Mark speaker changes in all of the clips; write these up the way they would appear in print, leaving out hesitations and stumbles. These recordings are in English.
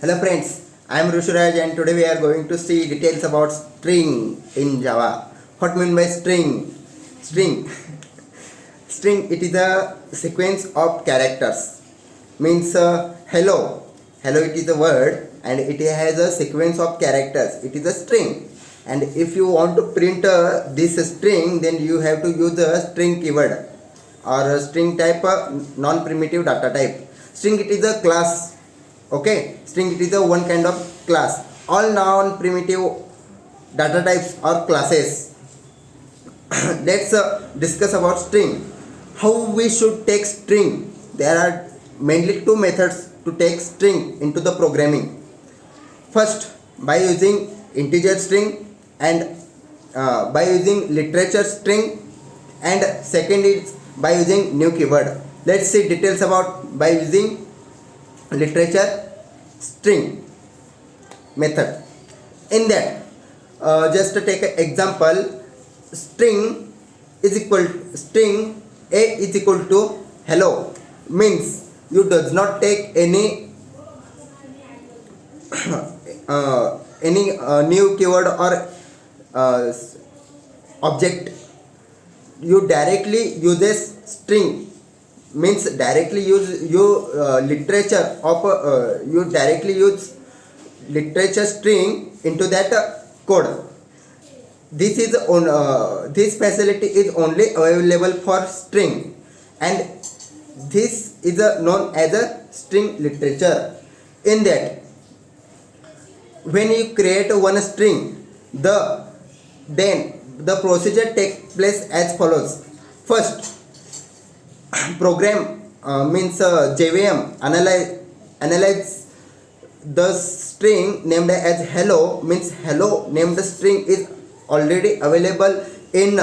Speaker 1: Hello friends, I am Rushuraj and today we are going to see details about string in Java. What mean by string? String. String, it is a sequence of characters. Means hello. Hello, it is a word and it has a sequence of characters. It is a string. And if you want to print this string, then you have to use a string keyword or a string type, non-primitive data type. String, it is a class. Okay, string, it is a one kind of class. All non-primitive data types are classes. Let's discuss about string. How we should take string? There are mainly two methods to take string into the programming. First, by using integer string, and by using literature string, and second is by using new keyword. Let's see details about by using literature string method. In that, just to take an example, string string a is equal to hello, means you does not take any new keyword or object. You directly uses string, means directly use literature of you directly use literature string into that code. This is on this facility is only available for string, and this is known as a string literature. In that, when you create one string, then the procedure takes place as follows. First, program means JVM analyze the string named as hello, means hello named string is already available in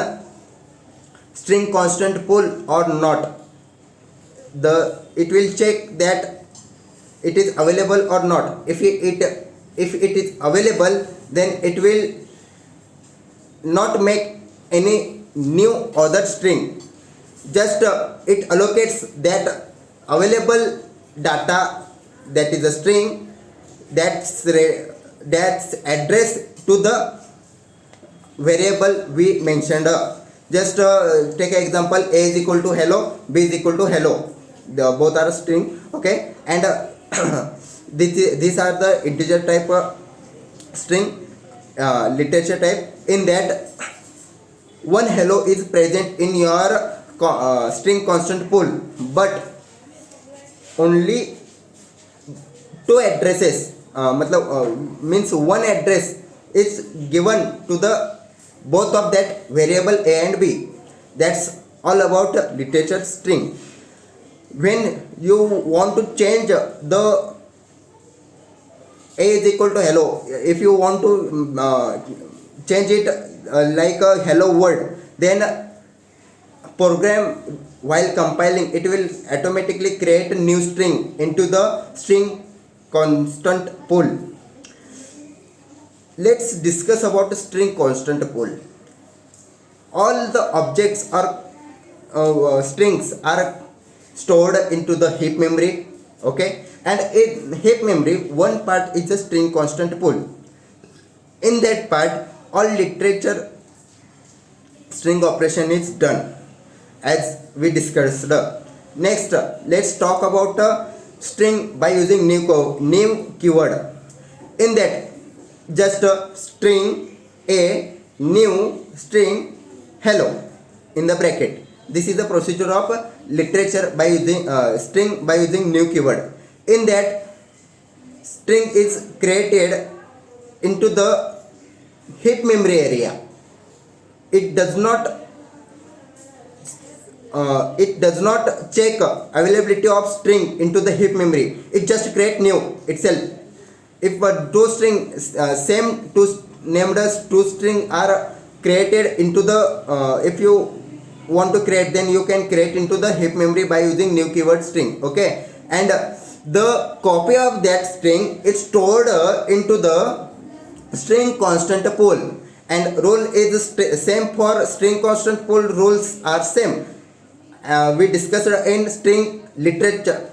Speaker 1: string constant pool or not. It will check that it is available or not. If it is available, then it will not make any new other string. Just it allocates that available data, that is a string, that's address to the variable we mentioned. Just take an example, a is equal to hello, b is equal to hello. Both are string. Okay, and these are the integer type string literature type. In that, one hello is present in your string constant pool, but only two addresses, means one address is given to the both of that variable a and b. That's all about literature string. When you want to change the a is equal to hello, if you want to change it like a hello word, then program while compiling it will automatically create a new string into the string constant pool. Let's discuss about string constant pool. All the objects are strings are stored into the heap memory. Okay, and in heap memory, one part is a string constant pool. In that part, all literature string operation is done as we discussed. Next, let's talk about string by using new keyword. In that, just string a, new string hello in the bracket. This is the procedure of literature by using string by using new keyword. In that, string is created into the heap memory area. It does not check availability of string into the heap memory. It just create new itself. If two string same two named as two string are created into the if you want to create, then you can create into the heap memory by using new keyword string. Okay, and the copy of that string is stored into the string constant pool, and rule is same for string constant pool. Rules are same. We discussed in string literature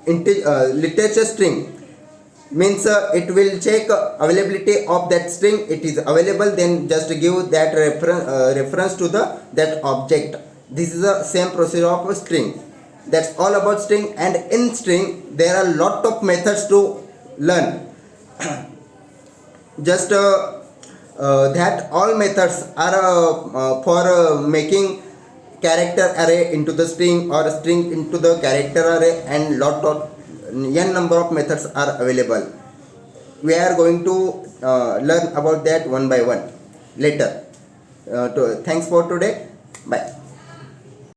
Speaker 1: literature string. means it will check availability of that string. It is available, then just give that reference to the that object. This is the same procedure of a string. That's all about string. And in string there are lot of methods to learn. Just that all methods are for making character array into the string or string into the character array, and lot of n number of methods are available. We are going to learn about that one by one later. Thanks for today. Bye.